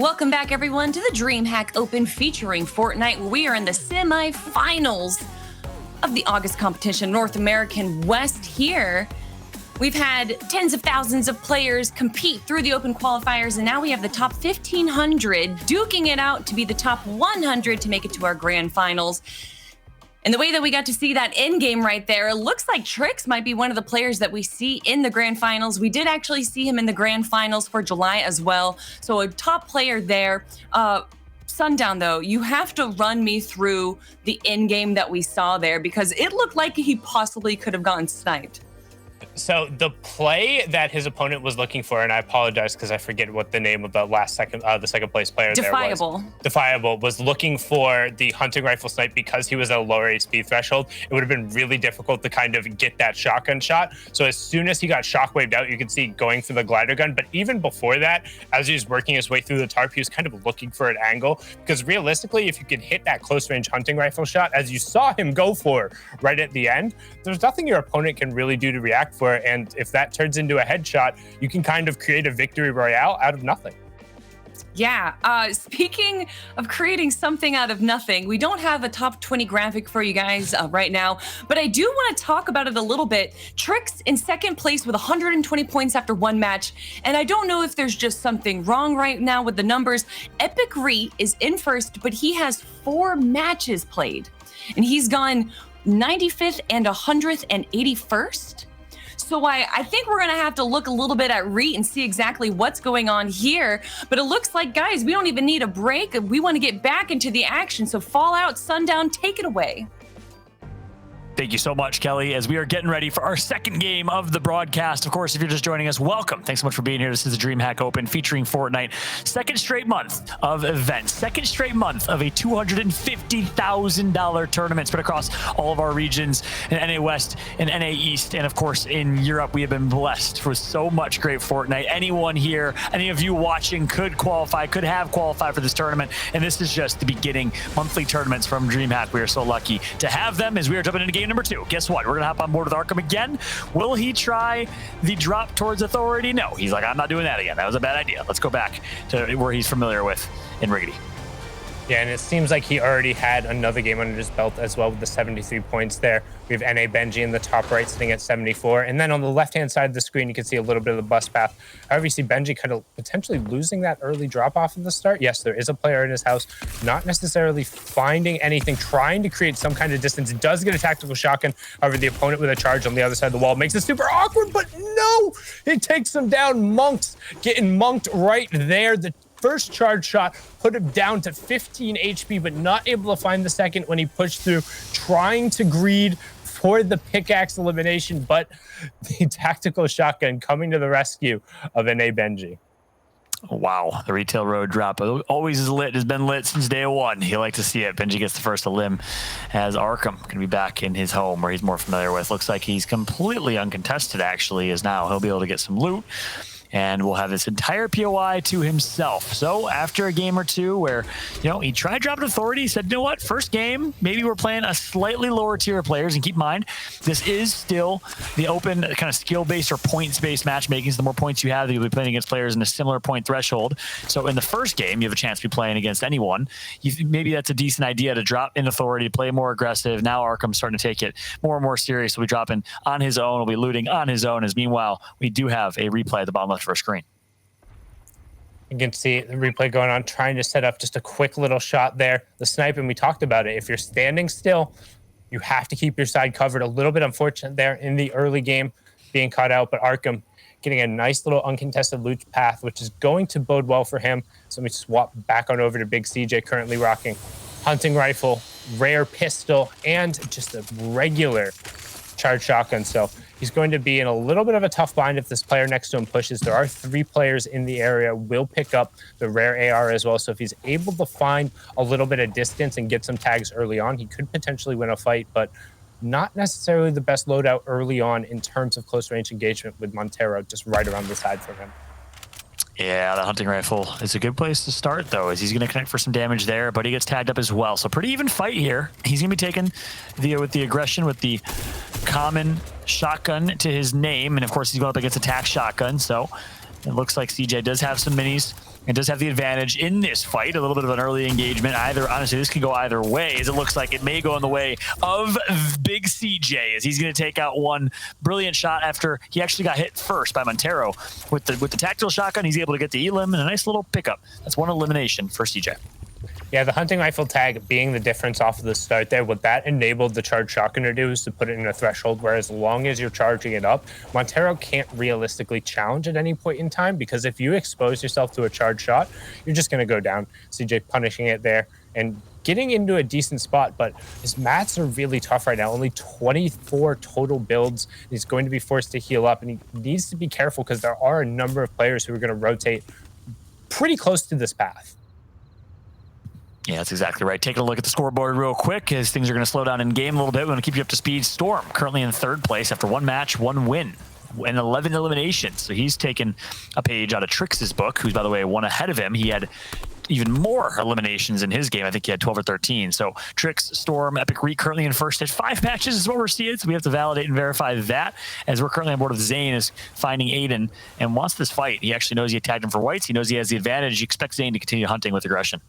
Welcome back, everyone, to the DreamHack Open featuring Fortnite. We are in the semifinals of the August competition, North American West here. We've had tens of thousands of players compete through the open qualifiers, and now we have the top 1,500 duking it out to be the top 100 to make it to our grand finals. And the way that we got to see that end game right there, it looks like Trix might be one of the players that we see in the grand finals. We did actually see him in the grand finals for July as well. So a top player there. Sundown, though, you have to run me through the end game that we saw there, because it looked like he possibly could have gotten sniped. So the play that his opponent was looking for, and I apologize because I forget what the name of the second place player there was. Defiable was looking for the hunting rifle snipe because he was at a lower HP threshold. It would have been really difficult to kind of get that shotgun shot. So as soon as he got shockwaved out, you could see going for the glider gun. But even before that, as he was working his way through the tarp, he was kind of looking for an angle, because realistically, if you could hit that close range hunting rifle shot, as you saw him go for right at the end, there's nothing your opponent can really do to react for it. And if that turns into a headshot, you can kind of create a victory royale out of nothing. Yeah, speaking of creating something out of nothing, we don't have a top 20 graphic for you guys right now, but I do want to talk about it a little bit. Trix in second place with 120 points after one match, and I don't know if there's just something wrong right now with the numbers. Epic Re is in first, but he has 4 matches played, and he's gone 95th and 100th and 81st. So I think we're going to have to look a little bit at Reet and see exactly what's going on here. But it looks like, guys, we don't even need a break. We want to get back into the action. So Fallout, Sundown, take it away. Thank you so much, Kelly, as we are getting ready for our second game of the broadcast. Of course, if you're just joining us, welcome. Thanks so much for being here. This is the DreamHack Open featuring Fortnite. Second straight month of events. Second straight month of a $250,000 tournament spread across all of our regions in NA West and NA East. And of course, in Europe, we have been blessed with so much great Fortnite. Anyone here, any of you watching could qualify, could have qualified for this tournament. And this is just the beginning. Monthly tournaments from DreamHack. We are so lucky to have them as we are jumping into game number 2. Guess what? We're going to hop on board with Arkham again. Will he try the drop towards authority? No. He's like, I'm not doing that again. That was a bad idea. Let's go back to where he's familiar with in Riggedy. Yeah, and it seems like he already had another game under his belt as well with the 73 points there. We have NA Benji in the top right sitting at 74. And then on the left-hand side of the screen, you can see a little bit of the bus path. However, you see Benji kind of potentially losing that early drop-off at the start. Yes, there is a player in his house, not necessarily finding anything, trying to create some kind of distance. It does get a tactical shotgun. However, the opponent with a charge on the other side of the wall makes it super awkward, but no! It takes him down. Monks getting monked right there. The first charge shot put him down to 15 HP, but not able to find the second when he pushed through, trying to greed for the pickaxe elimination, but the tactical shotgun coming to the rescue of NA Benji. Wow, the retail road drop always is lit, has been lit since day one. You like to see it. Benji gets the first limb as Arkham going to be back in his home where he's more familiar with. Looks like he's completely uncontested, actually, as now he'll be able to get some loot. And will have this entire POI to himself. So after a game or two where, he tried dropping authority, he said, you know what, first game, maybe we're playing a slightly lower tier of players. And keep in mind, this is still the open kind of skill-based or points-based matchmaking. So the more points you have, you'll be playing against players in a similar point threshold. So in the first game, you have a chance to be playing against anyone. Maybe that's a decent idea to drop in authority, play more aggressive. Now Arkham's starting to take it more and more serious. We'll be dropping on his own. We'll be looting on his own. As meanwhile, we do have a replay at the bottom left first screen. You can see the replay going on, trying to set up just a quick little shot there. The snipe, and we talked about it. If you're standing still, you have to keep your side covered. A little bit unfortunate there in the early game being caught out, but Arkham getting a nice little uncontested loot path, which is going to bode well for him. So let me swap back on over to Big CJ, currently rocking hunting rifle, rare pistol, and just a regular charge shotgun. So he's going to be in a little bit of a tough bind if this player next to him pushes. There are 3 players in the area, will pick up the rare AR as well. So if he's able to find a little bit of distance and get some tags early on, he could potentially win a fight, but not necessarily the best loadout early on in terms of close range engagement with Montero just right around the side from him. Yeah, the hunting rifle is a good place to start, though, as he's going to connect for some damage there, but he gets tagged up as well. So pretty even fight here. He's going to be taken with the aggression, with the common shotgun to his name, and of course he's going up against attack shotgun, so it looks like CJ does have some minis and does have the advantage in this fight. A little bit of an early engagement. Honestly, this can go either way, as it looks like it may go in the way of Big CJ, as he's going to take out one brilliant shot after he actually got hit first by Montero. With the tactical shotgun, he's able to get the elim and a nice little pickup. That's one elimination for CJ. Yeah, the hunting rifle tag being the difference off of the start there, what that enabled the charged shotgun to do is to put it in a threshold where as long as you're charging it up, Montero can't realistically challenge at any point in time, because if you expose yourself to a charged shot, you're just going to go down. CJ punishing it there and getting into a decent spot, but his mats are really tough right now. Only 24 total builds. He's going to be forced to heal up, and he needs to be careful because there are a number of players who are going to rotate pretty close to this path. Yeah, that's exactly right. Taking a look at the scoreboard real quick, as things are going to slow down in game a little bit. We're going to keep you up to speed. Storm currently in third place after one match, one win, and 11 eliminations. So he's taken a page out of Trix's book, who's, by the way, one ahead of him. He had even more eliminations in his game. I think he had 12 or 13. So Trix, Storm, Epic Reek currently in first at 5 matches is what we're seeing. So we have to validate and verify that, as we're currently on board with Zane is finding Aiden and wants this fight. He actually knows he attacked him for whites. He knows he has the advantage. He expects Zane to continue hunting with aggression.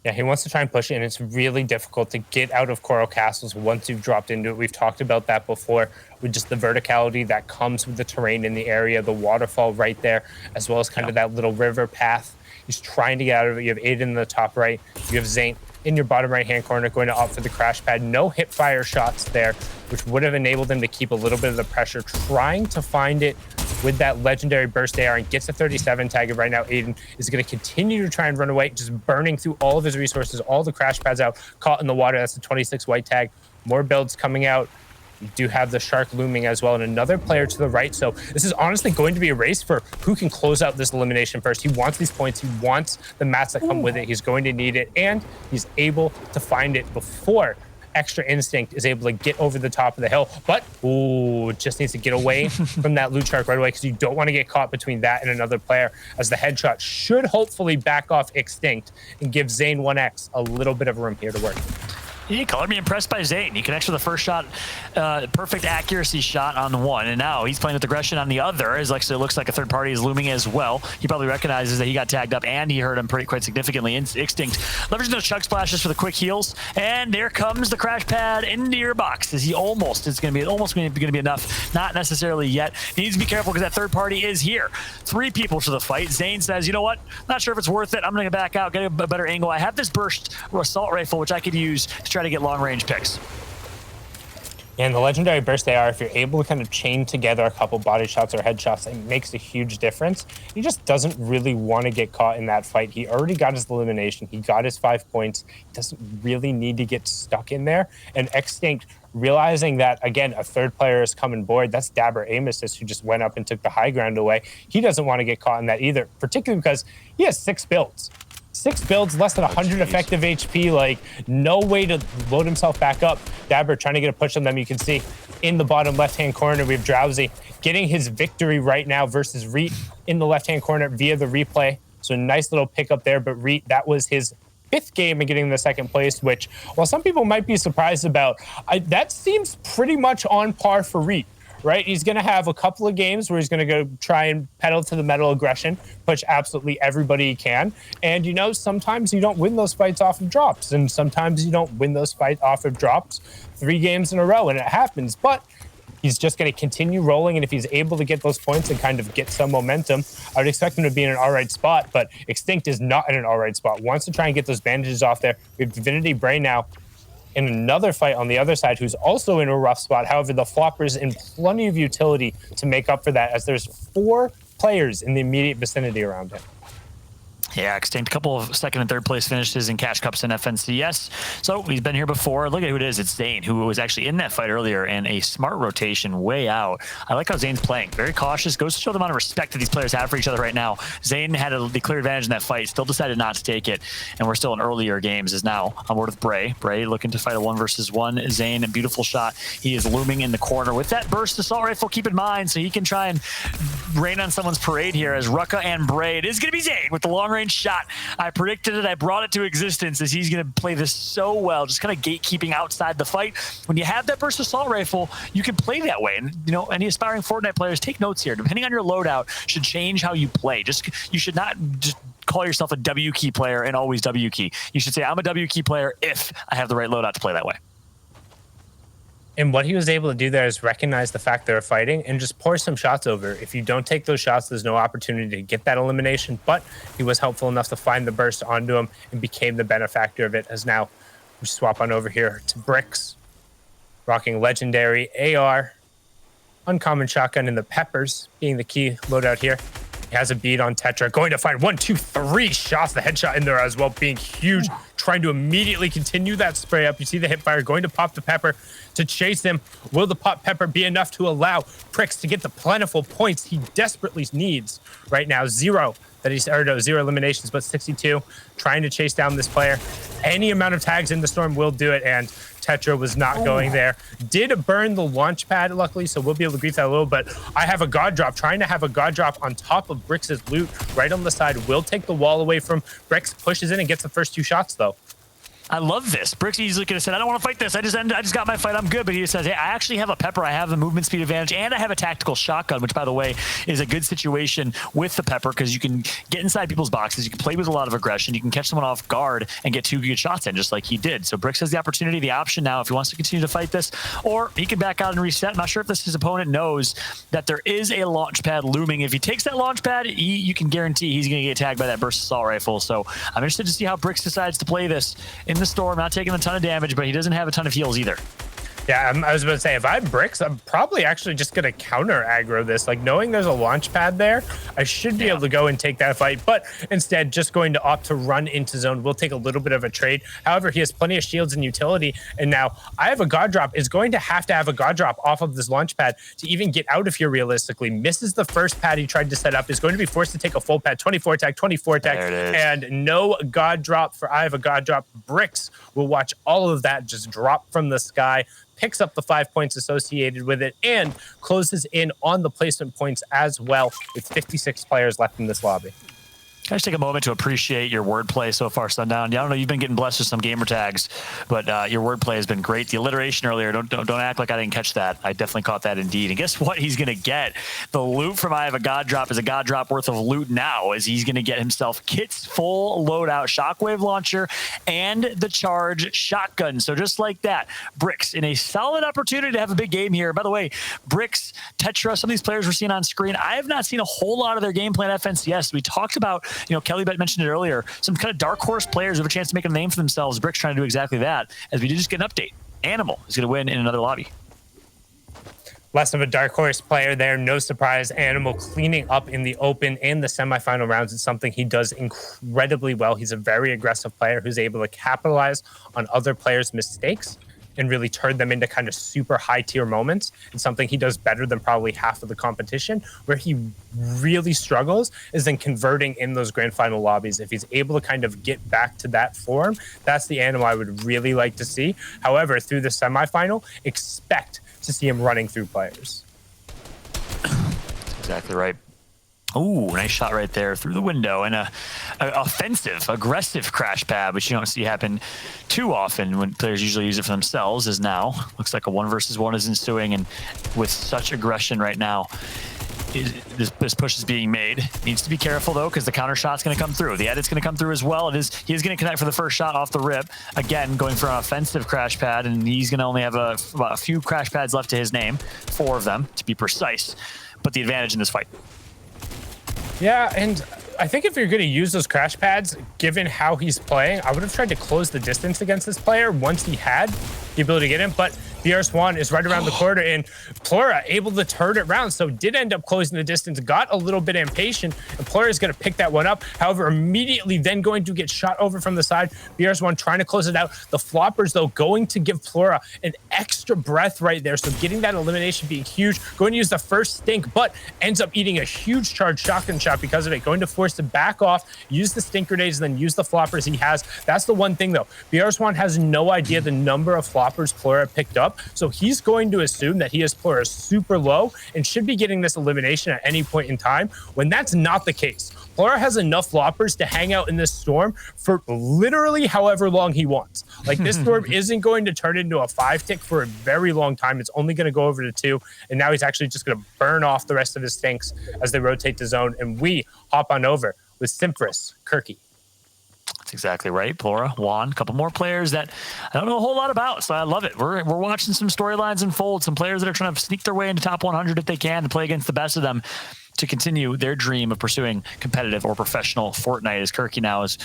Yeah, he wants to try and push it, and it's really difficult to get out of Coral Castles once you've dropped into it. We've talked about that before, with just the verticality that comes with the terrain in the area, the waterfall right there, as well as kind of that little river path. He's trying to get out of it. You have Aiden in the top right. You have Zane in your bottom right-hand corner going to opt for the crash pad. No hip fire shots there, which would have enabled him to keep a little bit of the pressure, trying to find it with that legendary burst AR, and gets a 37 tag. And right now, Aiden is going to continue to try and run away, just burning through all of his resources, all the crash pads out, caught in the water. That's a 26 white tag. More builds coming out. You do have the shark looming as well, and another player to the right. So this is honestly going to be a race for who can close out this elimination first. He wants these points. He wants the mats that come with it. He's going to need it, and he's able to find it before Extra Instinct is able to get over the top of the hill. But, just needs to get away from that loot shark right away, because you don't want to get caught between that and another player, as the headshot should hopefully back off Extinct and give Zane 1X a little bit of room here to work. He called me impressed by Zane. He connects with the first shot, perfect accuracy shot on one, and now he's playing with aggression on the other. As actually looks like a third party is looming as well. He probably recognizes that he got tagged up, and he hurt him quite significantly. Extinct leveraging those chug splashes for the quick heals, and there comes the crash pad into your box. As he almost going to be enough, not necessarily yet. He needs to be careful because that third party is here. 3 people to the fight. Zane says, you know what? Not sure if it's worth it. I'm going to back out, get a better angle. I have this burst or assault rifle, which I could use to try to get long-range picks. And the legendary burst AR, if you're able to kind of chain together a couple body shots or headshots, it makes a huge difference. He just doesn't really want to get caught in that fight. He already got his elimination. He got his 5 points. He doesn't really need to get stuck in there. And Extinct, realizing that, again, a third player is coming board. That's Dabber Amosys, who just went up and took the high ground away. He doesn't want to get caught in that either, particularly because he has 6 builds. 6 builds, less than 100 effective HP, like no way to load himself back up. Dabber trying to get a push on them. You can see in the bottom left-hand corner, we have Drowsy getting his victory right now versus Reet in the left-hand corner via the replay. So nice little pickup there, but Reet, that was his 5th game and getting the 2nd place, which, while some people might be surprised about, that seems pretty much on par for Reet. Right, he's going to have a couple of games where he's going to go try and pedal to the metal aggression, push absolutely everybody he can. And, you know, sometimes you don't win those fights off of drops, and sometimes you don't win those fights off of drops 3 games in a row, and it happens. But he's just going to continue rolling, and if he's able to get those points and kind of get some momentum, I would expect him to be in an all right spot. But Extinct is not in an all right spot. Wants to try and get those bandages off there. We have Divinity Bray now in another fight on the other side, who's also in a rough spot. However, the Flopper's in plenty of utility to make up for that, as there's 4 players in the immediate vicinity around him. Yeah, Extinct, a couple of 2nd and 3rd place finishes in Cash Cups and FNCS. So he's been here before. Look at who it is. It's Zane, who was actually in that fight earlier, and a smart rotation way out. I like how Zane's playing. Very cautious. Goes to show the amount of respect that these players have for each other right now. Zane had the clear advantage in that fight, still decided not to take it, and we're still in earlier games, is now on board with Bray. Bray looking to fight a 1 versus 1. Zane, a beautiful shot. He is looming in the corner with that burst assault rifle, keep in mind, so he can try and rain on someone's parade here as Rucka and Bray. It is going to be Zane with the long-range shot. I predicted it. I brought it to existence, as he's going to play this so well, just kind of gatekeeping outside the fight. When you have that burst assault rifle, you can play that way. And, you know, any aspiring Fortnite players, take notes here. Depending on your loadout, should change how you play. You should not just call yourself a W key player and always W key. You should say, I'm a W key player if I have the right loadout to play that way. And what he was able to do there is recognize the fact they're fighting and just pour some shots over. If you don't take those shots, there's no opportunity to get that elimination. But he was helpful enough to find the burst onto him and became the benefactor of it. As now we swap on over here to Bricks, rocking legendary AR, uncommon shotgun, and the peppers being the key loadout here. He has a beat on Tetra, going to find 1, 2, 3 shots. The headshot in there as well, being huge, trying to immediately continue that spray up. You see the hip fire going to pop the pepper to chase him. Will the pop pepper be enough to allow Pricks to get the plentiful points he desperately needs right now? Zero eliminations, but 62, trying to chase down this player. Any amount of tags in the storm will do it, and Tetra was not going there. Did burn the launch pad, luckily, so we'll be able to grief that a little, but I have a god drop. Trying to have a god drop on top of Bricks' loot right on the side will take the wall away from Bricks, pushes in and gets the first 2 shots, though. I love this. Bricks easily could have said, I don't want to fight this. I just got my fight. I'm good. But he just says, hey, I actually have a pepper. I have the movement speed advantage, and I have a tactical shotgun, which, by the way, is a good situation with the pepper because you can get inside people's boxes. You can play with a lot of aggression. You can catch someone off guard and get 2 good shots in, just like he did. So Bricks has the opportunity, the option now, if he wants to continue to fight this, or he can back out and reset. I'm not sure if his opponent knows that there is a launch pad looming. If he takes that launch pad, you can guarantee he's going to get tagged by that burst assault rifle. So I'm interested to see how Bricks decides to play this in the storm, not taking a ton of damage, but he doesn't have a ton of heals either. Yeah, I was about to say, if I have Bricks, I'm probably actually just going to counter aggro this. Like, knowing there's a launch pad there, I should be able to go and take that fight, but instead just going to opt to run into zone. We'll take a little bit of a trade. However, he has plenty of shields and utility, and now I have a god drop. Is going to have a god drop off of this launch pad to even get out of here realistically. Misses the first pad he tried to set up, is going to be forced to take a full pad. 24 attack, and no god drop for I have a god drop. Bricks will watch all of that just drop from the sky, picks up the 5 points associated with it, and closes in on the placement points as well with 56 players left in this lobby. Can I just take a moment to appreciate your wordplay so far, Sundown? Yeah, I don't know, you've been getting blessed with some gamer tags, but your wordplay has been great. The alliteration earlier, don't act like I didn't catch that. I definitely caught that indeed. And guess what he's going to get? The loot from I have a god drop is a god drop worth of loot now, as he's going to get himself Kit's full loadout shockwave launcher and the charge shotgun. So just like that, Bricks in a solid opportunity to have a big game here. By the way, Bricks, Tetra, some of these players we're seeing on screen, I have not seen a whole lot of their game plan FNCS. We talked about, Kelly Bet mentioned it earlier, some kind of dark horse players have a chance to make a name for themselves. Bricks trying to do exactly that, as we did just get an update. Animal is going to win in another lobby. Less of a dark horse player there. No surprise. Animal cleaning up in the open in the semifinal rounds is something he does incredibly well. He's a very aggressive player who's able to capitalize on other players' mistakes and really turn them into kind of super high tier moments. It's something he does better than probably half of the competition. Where he really struggles is in converting in those grand final lobbies. If he's able to kind of get back to that form, that's the Animal I would really like to see. However, through the semifinal, expect to see him running through players. That's exactly right. Ooh, nice shot right there through the window, and a offensive, aggressive crash pad, which you don't see happen too often when players usually use it for themselves, is now. Looks like a 1v1 is ensuing, and with such aggression right now, this push is being made. Needs to be careful, though, because the counter shot's going to come through. The edit's going to come through as well. He is going to connect for the first shot off the rip. Again, going for an offensive crash pad, and he's going to only have about a few crash pads left to his name, 4 of them, to be precise, but the advantage in this fight. Yeah, and I think if you're going to use those crash pads, given how he's playing, I would have tried to close the distance against this player once he had the ability to get him. But BR Swan is right around the corner, and Plura able to turn it around, so did end up closing the distance, got a little bit impatient, and Plura is going to pick that one up. However, immediately then going to get shot over from the side. BR Swan trying to close it out. The floppers, though, going to give Plura an extra breath right there, so getting that elimination being huge. Going to use the first stink, but ends up eating a huge charge shotgun shot because of it. Going to force to back off, use the stink grenades, and then use the floppers he has. That's the one thing, though. BR Swan has no idea the number of floppers Plura picked up, so he's going to assume that he has Plura super low and should be getting this elimination at any point in time, when that's not the case. Plura has enough floppers to hang out in this storm for literally however long he wants. Like, this storm isn't going to turn into a 5-tick for a very long time. It's only going to go over to 2, and now he's actually just going to burn off the rest of his stinks as they rotate to zone, and we hop on over with Simfris, Kirky. That's exactly right. Plora, Juan, a couple more players that I don't know a whole lot about, so I love it. We're watching some storylines unfold, some players that are trying to sneak their way into top 100 if they can and play against the best of them to continue their dream of pursuing competitive or professional Fortnite, as Kirky now is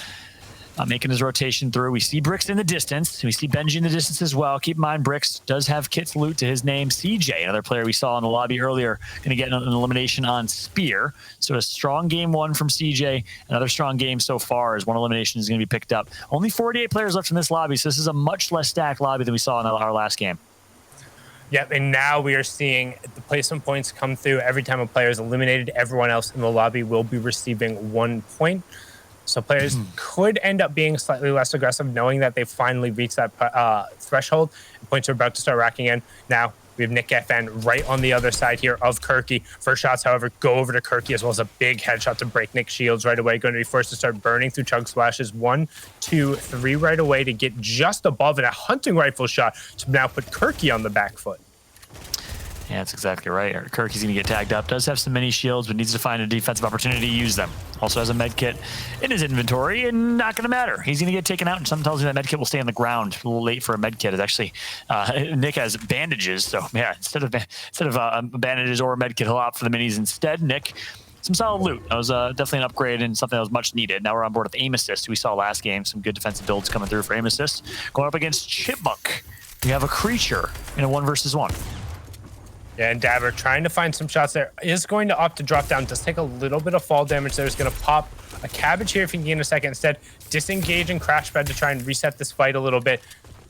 making his rotation through. We see Bricks in the distance. We see Benji in the distance as well. Keep in mind, Bricks does have Kit's loot to his name. CJ, another player we saw in the lobby earlier, going to get an elimination on Spear. So a strong game one from CJ. Another strong game so far as one elimination is going to be picked up. Only 48 players left in this lobby, so this is a much less stacked lobby than we saw in our last game. Yep, and now we are seeing the placement points come through. Every time a player is eliminated, everyone else in the lobby will be receiving 1 point. So players could end up being slightly less aggressive, knowing that they've finally reached that threshold. Points are about to start racking in. Now we have Nick FN right on the other side here of Kirky. First shots, however, go over to Kirky, as well as a big headshot to break Nick's shields right away. Going to be forced to start burning through chug splashes. 1, 2, 3 right away to get just above, and a hunting rifle shot to now put Kirky on the back foot. Yeah, that's exactly right. Kirky's going to get tagged up. Does have some mini shields, but needs to find a defensive opportunity to use them. Also has a med kit in his inventory, and not going to matter. He's going to get taken out, and something tells me that med kit will stay on the ground. A little late for a med kit. It's actually Nick has bandages, so yeah, instead of bandages or a med kit, he'll opt for the minis instead. Nick, some solid loot. That was definitely an upgrade and something that was much needed. Now we're on board with aim assist, who we saw last game. Some good defensive builds coming through for aim assist. Going up against Chipmunk. We have a creature in a 1 versus 1. Yeah, and Dabber trying to find some shots there. Is going to opt to drop down. Does take a little bit of fall damage there. Is going to pop a cabbage here if he can get in a second. Instead, disengage and crash pad to try and reset this fight a little bit.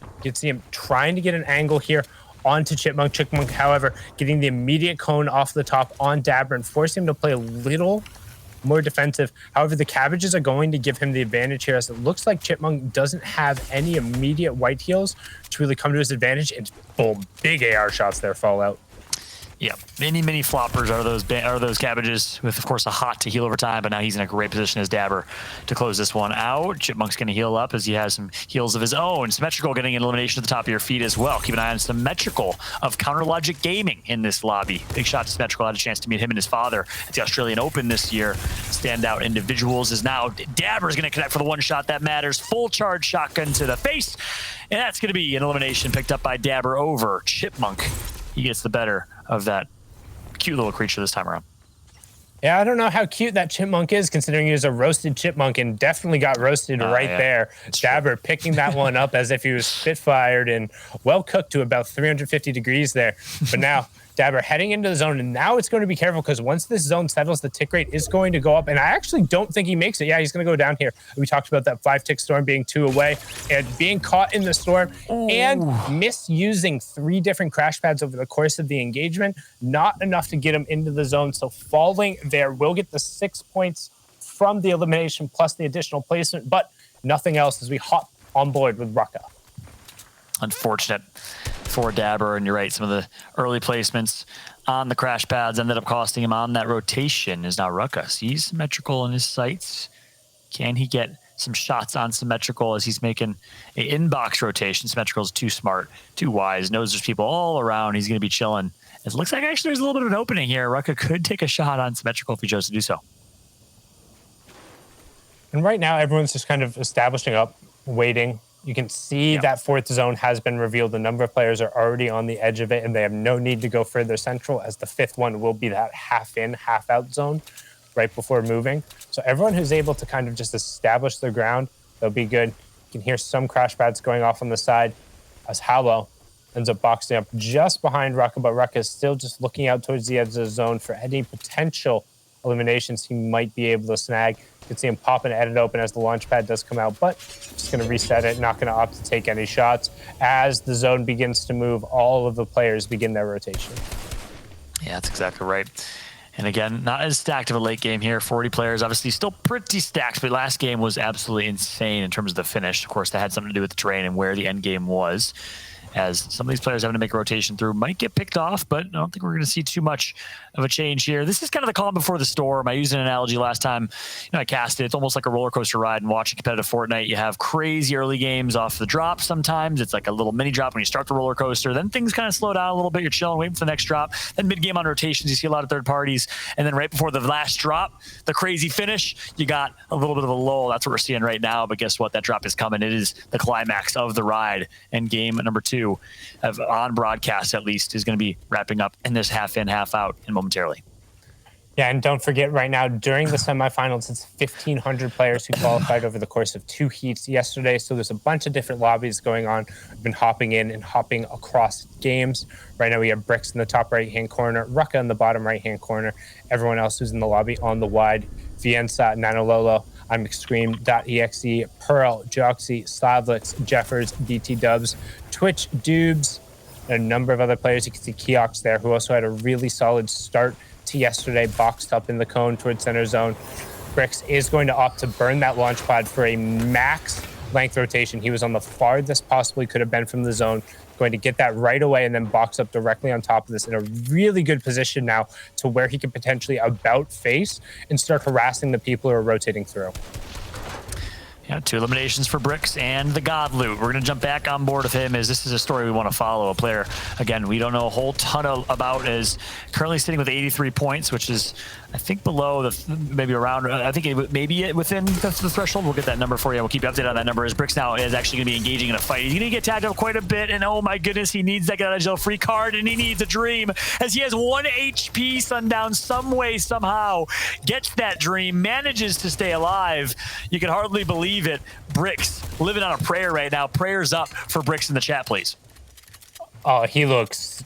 You can see him trying to get an angle here onto Chipmunk. Chipmunk, however, getting the immediate cone off the top on Dabber and forcing him to play a little more defensive. However, the cabbages are going to give him the advantage here, as it looks like Chipmunk doesn't have any immediate white heals to really come to his advantage. And boom, big AR shots there fall out. Yeah, many floppers are those cabbages with, of course, a hot to heal over time, but now he's in a great position as Dabber to close this one out. Chipmunk's going to heal up as he has some heals of his own. Symmetrical getting an elimination at the top of your feet as well. Keep an eye on Symmetrical of Counter Logic Gaming in this lobby. Big shot to Symmetrical. Had a chance to meet him and his father at the Australian Open this year. Standout individuals is now Dabber's going to connect for the one shot that matters. Full charge shotgun to the face, and that's going to be an elimination picked up by Dabber over Chipmunk. He gets the better of that cute little creature this time around. Yeah, I don't know how cute that Chipmunk is, considering he was a roasted chipmunk and definitely got roasted there. Dabber picking that one up as if he was spitfired and well cooked to about 350 degrees there. But now Dabber heading into the zone, and now it's going to be careful, because once this zone settles, the tick rate is going to go up, and I actually don't think he makes it. Yeah, he's going to go down here. We talked about that 5-tick storm being 2 away, and being caught in the storm and misusing 3 different crash pads over the course of the engagement. Not enough to get him into the zone, so falling there will get the 6 points from the elimination plus the additional placement, but nothing else as we hop on board with Rucka. Unfortunate for Dabber, and you're right, some of the early placements on the crash pads ended up costing him on that rotation. Is now Ruckus. He's Symmetrical in his sights. Can he get some shots on Symmetrical as he's making an inbox rotation? Symmetrical is too smart, too wise, knows there's people all around. He's going to be chilling. It looks like actually there's a little bit of an opening here. Rucka could take a shot on Symmetrical if he chose to do so. And right now, everyone's just kind of establishing up, waiting. You can see that 4th zone has been revealed. A number of players are already on the edge of it, and they have no need to go further central, as the 5th one will be that half-in, half-out zone right before moving. So everyone who's able to kind of just establish their ground, they'll be good. You can hear some crash pads going off on the side as Hallow ends up boxing up just behind Rucka, but Rucka is still just looking out towards the edge of the zone for any potential eliminations he might be able to snag. You can see him pop and edit open as the launch pad does come out, but just going to reset it, not going to opt to take any shots. As the zone begins to move, all of the players begin their rotation. Yeah, that's exactly right. And again, not as stacked of a late game here. 40 players, obviously still pretty stacked, but last game was absolutely insane in terms of the finish. Of course, that had something to do with the terrain and where the end game was. as some of these players having to make a rotation through might get picked off, but I don't think we're going to see too much of a change here. This is kind of the calm before the storm. I used an analogy last time, I cast it. It's almost like a roller coaster ride and watching competitive Fortnite. You have crazy early games off the drop sometimes. It's like a little mini drop when you start the roller coaster. Then things kind of slow down a little bit. You're chilling, waiting for the next drop. Then mid-game on rotations, you see a lot of third parties. And then right before the last drop, the crazy finish, you got a little bit of a lull. That's what we're seeing right now. But guess what? That drop is coming. It is the climax of the ride. And game number 2, on broadcast at least, is going to be wrapping up in this half in, half out and momentarily. Yeah, and don't forget right now, during the semifinals, it's 1,500 players who qualified over the course of 2 heats yesterday. So there's a bunch of different lobbies going on. We've been hopping in and hopping across games. Right now we have Bricks in the top right-hand corner, Rucka in the bottom right-hand corner, everyone else who's in the lobby on the wide, Viensa, Nanololo, I'm Extreme.exe, Pearl, Joxy, Slavlix, Jeffers, DT Dubs, Twitch, Dubes, and a number of other players. You can see Keox there, who also had a really solid start to yesterday, boxed up in the cone towards center zone. Bricks is going to opt to burn that launch pad for a max length rotation. He was on the farthest possibly could have been from the zone, going to get that right away and then box up directly on top of this in a really good position now to where he could potentially about face and start harassing the people who are rotating through. Yeah, 2 eliminations for Bricks and the God Loot. We're going to jump back on board with him as this is a story we want to follow. A player, again, we don't know a whole ton about, is currently sitting with 83 points, which is, I think, below the, maybe around, I think maybe within the threshold. We'll get that number for you. We'll keep you updated on that number as Bricks now is actually going to be engaging in a fight. He's going to get tagged up quite a bit, and oh my goodness, he needs that get out of jail free card, and he needs a dream as he has 1 HP. Sundown, some way, somehow, gets that dream, manages to stay alive. You can hardly believe it. Bricks living on a prayer right now. Prayers up for Bricks in the chat, please. Oh, he looks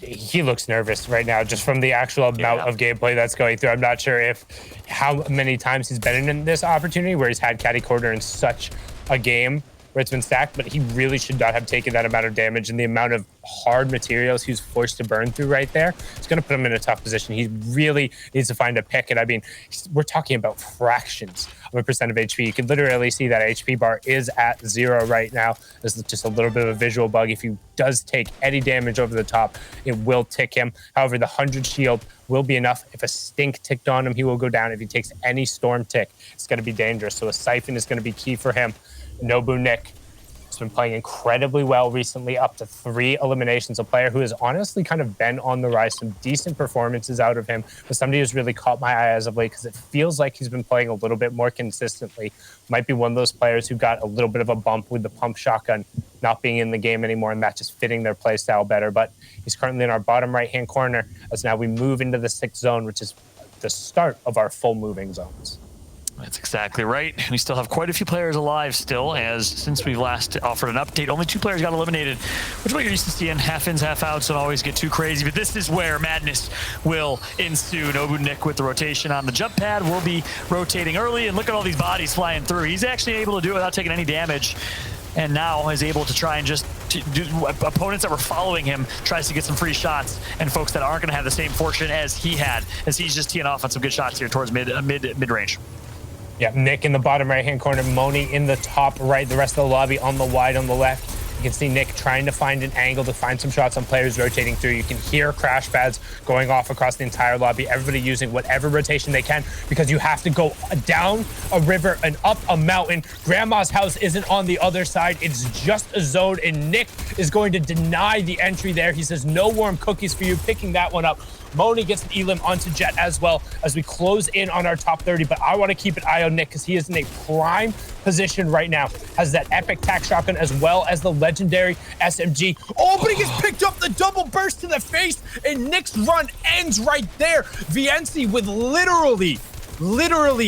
nervous right now just from the actual amount of gameplay that's going through. I'm not sure how many times he's been in this opportunity where he's had Caddy Corner in such a game where it's been stacked, but he really should not have taken that amount of damage, and the amount of hard materials he was forced to burn through right there, it's going to put him in a tough position. He really needs to find a pick, and I mean, we're talking about fractions of a percent of HP. You can literally see that HP bar is at 0 right now. This is just a little bit of a visual bug. If he does take any damage over the top, it will tick him. However, the 100 shield will be enough. If a stink ticked on him, he will go down. If he takes any storm tick, it's going to be dangerous. So a siphon is going to be key for him. Nobu Nick has been playing incredibly well recently, up to 3 eliminations. A player who has honestly kind of been on the rise, some decent performances out of him, but somebody who's really caught my eye as of late because it feels like he's been playing a little bit more consistently. Might be one of those players who got a little bit of a bump with the pump shotgun not being in the game anymore and that just fitting their play style better. But he's currently in our bottom right-hand corner as now we move into the 6th zone, which is the start of our full moving zones. That's exactly right. We still have quite a few players alive still, as since we've last offered an update, only 2 players got eliminated, which is what you're used to seeing. Half ins, half outs don't always get too crazy, but this is where madness will ensue. Nobu Nick with the rotation on the jump pad will be rotating early, and look at all these bodies flying through. He's actually able to do it without taking any damage, and now is able to try and just do opponents that were following him, tries to get some free shots, and folks that aren't going to have the same fortune as he had, as he's just teeing off on some good shots here towards mid-range. Yeah, Nick in the bottom right-hand corner, Moni in the top right, the rest of the lobby on the wide on the left. You can see Nick trying to find an angle to find some shots on players rotating through. You can hear crash pads going off across the entire lobby, everybody using whatever rotation they can because you have to go down a river and up a mountain. Grandma's house isn't on the other side. It's just a zone, and Nick is going to deny the entry there. He says, no warm cookies for you, picking that one up. Moni gets an elim onto Jet as well as we close in on our top 30, but I want to keep an eye on Nick because he is in a prime position right now. Has that epic tac shotgun as well as the legendary SMG. Oh, but he gets picked up, the double burst to the face, and Nick's run ends right there. Viensi with literally,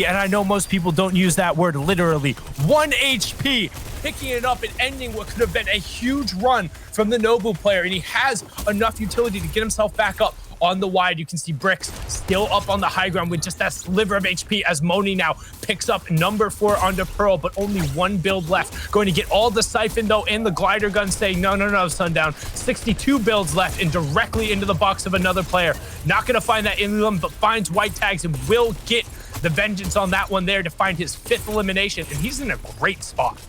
and I know most people don't use that word literally, 1 HP, picking it up and ending what could have been a huge run from the Nobu player, and he has enough utility to get himself back up. On the wide, you can see Bricks still up on the high ground with just that sliver of HP as Moni now picks up number 4 onto Pearl, but only 1 build left. Going to get all the siphon though and the glider gun saying, no, Sundown. 62 builds left and directly into the box of another player. Not going to find that in them, but finds white tags and will get the vengeance on that one there to find his 5th elimination, and he's in a great spot.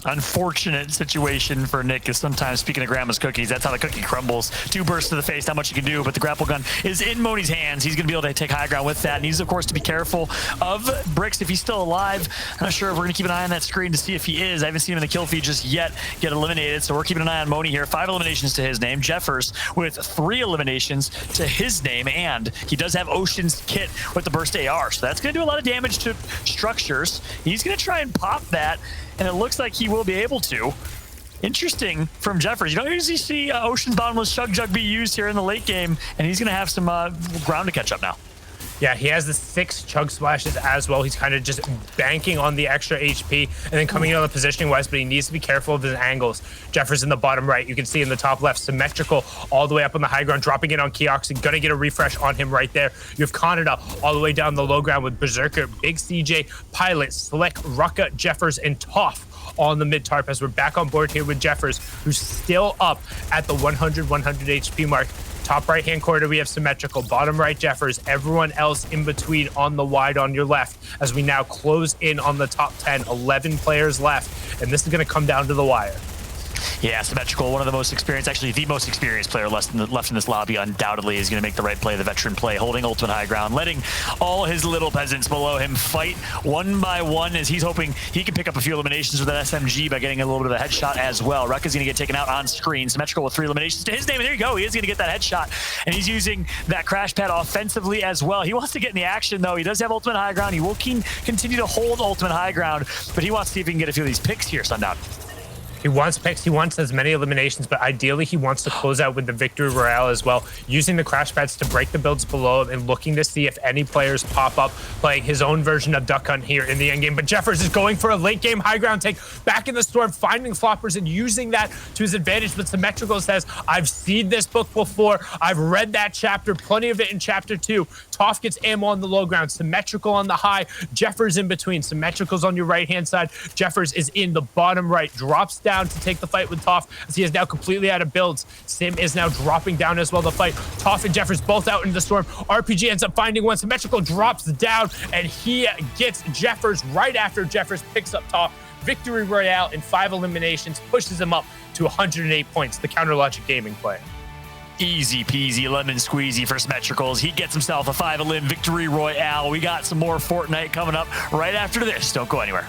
Unfortunate situation for Nick is sometimes, speaking of grandma's cookies, that's how the cookie crumbles. 2 bursts to the face, not much you can do, but the grapple gun is in Moni's hands. He's going to be able to take high ground with that. Needs, of course, to be careful of Bricks if he's still alive. I'm not sure if we're going to keep an eye on that screen to see if he is. I haven't seen him in the kill feed just yet get eliminated, so we're keeping an eye on Moni here. 5 eliminations to his name. Jeffers with 3 eliminations to his name, and he does have Ocean's kit with the burst AR, so that's going to do a lot of damage to structures. He's going to try and pop that, and it looks like he will be able to. Interesting from Jeffers. You don't usually see Ocean's Bottomless Chug Jug be used here in the late game, and he's going to have some ground to catch up now. Yeah, he has the 6 chug splashes as well. He's kind of just banking on the extra HP and then coming in on the positioning wise, but he needs to be careful of his angles. Jeffers in the bottom right. You can see in the top left, symmetrical all the way up on the high ground, dropping in on Keox and gonna get a refresh on him right there. You have Canada all the way down the low ground with Berserker, Big CJ, Pilot, Slick, Rucka, Jeffers, and Toff on the mid tarp as we're back on board here with Jeffers, who's still up at the 100 HP mark. Top right-hand corner, we have symmetrical. Bottom right, Jeffers. Everyone else in between on the wide on your left as we now close in on the top 10. 11 players left, and this is going to come down to the wire. Yeah, symmetrical, one of the most experienced, actually the most experienced player left in this lobby, undoubtedly is going to make the right play, the veteran play, holding ultimate high ground, letting all his little peasants below him fight one by one as he's hoping he can pick up a few eliminations with that SMG by getting a little bit of a headshot as well. Rucka's going to get taken out on screen. Symmetrical with 3 eliminations to his name, and there you go. He is going to get that headshot, and he's using that crash pad offensively as well. He wants to get in the action, though. He does have ultimate high ground. He will continue to hold ultimate high ground, but he wants to see if he can get a few of these picks here, Sundown. He wants picks, he wants as many eliminations, but ideally he wants to close out with the victory royale as well, using the crash pads to break the builds below him and looking to see if any players pop up, playing his own version of Duck Hunt here in the end game. But Jeffers is going for a late game high ground take back in the storm, finding floppers and using that to his advantage. But Symmetrical says, I've seen this book before. I've read that chapter, plenty of it in chapter 2. Toff gets ammo on the low ground, Symmetrical on the high, Jeffers in between. Symmetrical's on your right-hand side. Jeffers is in the bottom right, drops down to take the fight with Toff as he is now completely out of builds. Sim is now dropping down as well to fight. Toff and Jeffers both out into the storm. RPG ends up finding one. Symmetrical drops down and he gets Jeffers right after Jeffers picks up Toff. Victory royale in 5 eliminations, pushes him up to 108 points. The Counter Logic Gaming play. Easy peasy lemon squeezy for Symmetricals. He gets himself a 5 elim victory royale. We got some more Fortnite coming up right after this. Don't go anywhere.